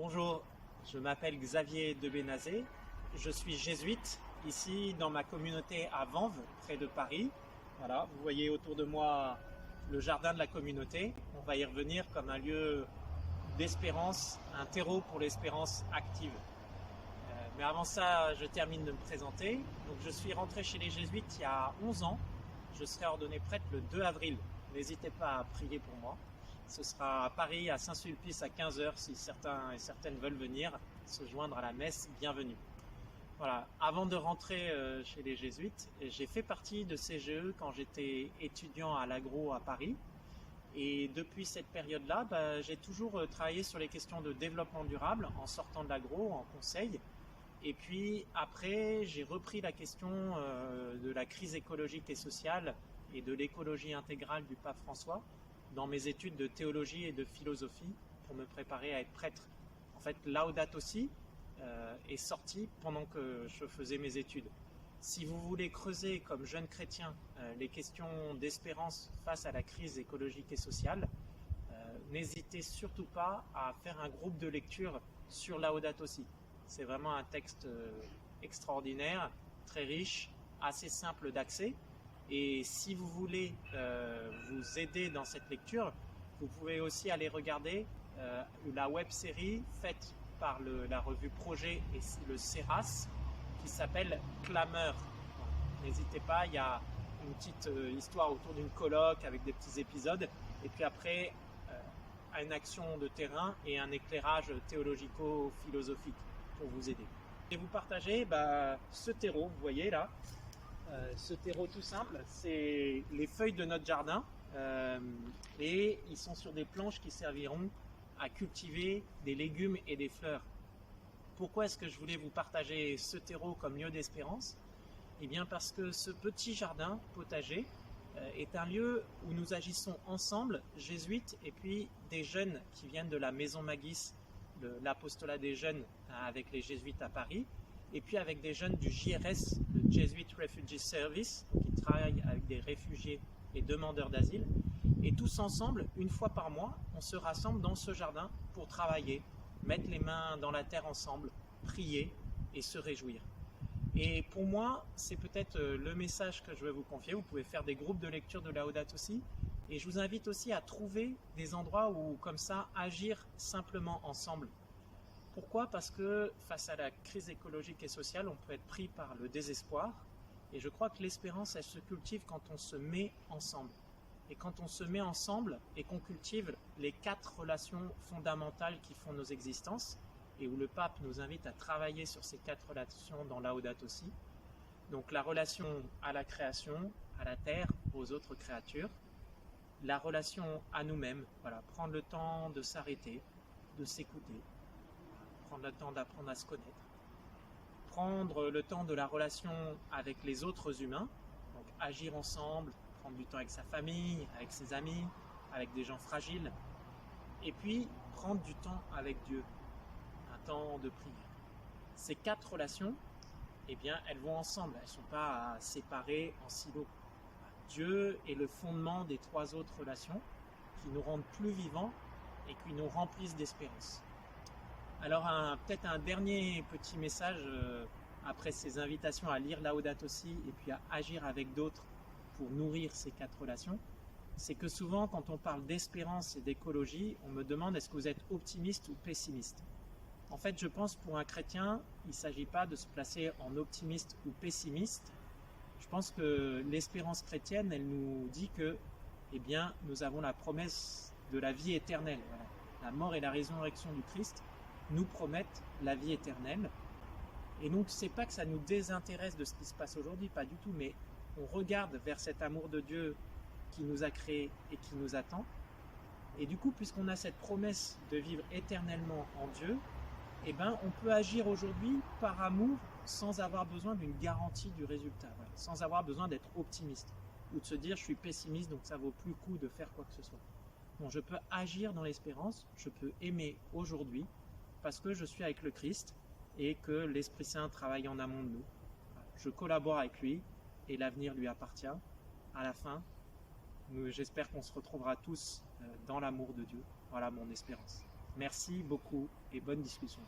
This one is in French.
Bonjour, je m'appelle Xavier de Bénazé, je suis jésuite ici dans ma communauté à Vanves, près de Paris. Voilà, vous voyez autour de moi le jardin de la communauté. On va y revenir comme un lieu d'espérance, un terreau pour l'espérance active. Mais avant ça, je termine de me présenter. Donc, je suis rentré chez les jésuites il y a 11 ans. Je serai ordonné prêtre le 2 avril. N'hésitez pas à prier pour moi. Ce sera à Paris, à Saint-Sulpice, à 15 h. Si certains et certaines veulent venir se joindre à la messe, bienvenue. Voilà. Avant de rentrer chez les jésuites, j'ai fait partie de CGE quand j'étais étudiant à l'agro à Paris. Et depuis cette période-là, j'ai toujours travaillé sur les questions de développement durable en sortant de l'agro, en conseil. Et puis après, j'ai repris la question de la crise écologique et sociale et de l'écologie intégrale du pape François dans mes études de théologie et de philosophie pour me préparer à être prêtre. En fait, Laudato Si est sorti pendant que je faisais mes études. Si vous voulez creuser comme jeune chrétien les questions d'espérance face à la crise écologique et sociale, n'hésitez surtout pas à faire un groupe de lecture sur Laudato Si. C'est vraiment un texte extraordinaire, très riche, assez simple d'accès. Et si vous voulez vous aider dans cette lecture, vous pouvez aussi aller regarder la web-série faite par la revue Projet et le CERAS qui s'appelle Clameur. N'hésitez pas, il y a une petite histoire autour d'une colloque avec des petits épisodes. Et puis après, une action de terrain et un éclairage théologico-philosophique pour vous aider. Et vous partagez ce terreau, vous voyez là, ce terreau tout simple, c'est les feuilles de notre jardin et ils sont sur des planches qui serviront à cultiver des légumes et des fleurs. Pourquoi est-ce que je voulais vous partager ce terreau comme lieu d'espérance? Eh bien parce que ce petit jardin potager est un lieu où nous agissons ensemble, jésuites et puis des jeunes qui viennent de la Maison Magis, l'apostolat des jeunes avec les jésuites à Paris, et puis avec des jeunes du JRS, le Jesuit Refugee Service, qui travaillent avec des réfugiés et demandeurs d'asile. Et tous ensemble, une fois par mois, on se rassemble dans ce jardin pour travailler, mettre les mains dans la terre ensemble, prier et se réjouir. Et pour moi, c'est peut-être le message que je vais vous confier. Vous pouvez faire des groupes de lecture de Laudato Si. Et je vous invite aussi à trouver des endroits où, comme ça, agir simplement ensemble. Pourquoi? Parce que face à la crise écologique et sociale, on peut être pris par le désespoir. Et je crois que l'espérance, elle se cultive quand on se met ensemble. Et quand on se met ensemble et qu'on cultive les 4 relations fondamentales qui font nos existences, et où le pape nous invite à travailler sur ces 4 relations dans Laudato Si. Donc la relation à la création, à la terre, aux autres créatures, la relation à nous-mêmes, voilà, prendre le temps de s'arrêter, de s'écouter, prendre le temps d'apprendre à se connaître, prendre le temps de la relation avec les autres humains, donc agir ensemble, prendre du temps avec sa famille, avec ses amis, avec des gens fragiles, et puis prendre du temps avec Dieu, un temps de prière. Ces 4 relations, eh bien, elles vont ensemble, elles ne sont pas séparées en silos. Dieu est le fondement des 3 autres relations qui nous rendent plus vivants et qui nous remplissent d'espérance. Alors peut-être un dernier petit message après ces invitations à lire Laudato Si et puis à agir avec d'autres pour nourrir ces 4 relations, c'est que souvent quand on parle d'espérance et d'écologie, on me demande est-ce que vous êtes optimiste ou pessimiste? En fait, je pense pour un chrétien, il ne s'agit pas de se placer en optimiste ou pessimiste. Je pense que l'espérance chrétienne, elle nous dit que, eh bien, nous avons la promesse de la vie éternelle. Voilà. La mort et la résurrection du Christ nous promettent la vie éternelle. Et donc, c'est pas que ça nous désintéresse de ce qui se passe aujourd'hui, pas du tout, mais on regarde vers cet amour de Dieu qui nous a créés et qui nous attend. Et du coup, puisqu'on a cette promesse de vivre éternellement en Dieu, eh ben, on peut agir aujourd'hui par amour sans avoir besoin d'une garantie du résultat, voilà, sans avoir besoin d'être optimiste ou de se dire je suis pessimiste donc ça vaut plus le coup de faire quoi que ce soit. Donc je peux agir dans l'espérance, je peux aimer aujourd'hui parce que je suis avec le Christ et que l'Esprit Saint travaille en amont de nous. Je collabore avec lui et l'avenir lui appartient. À la fin, j'espère qu'on se retrouvera tous dans l'amour de Dieu. Voilà mon espérance. Merci beaucoup et bonne discussion.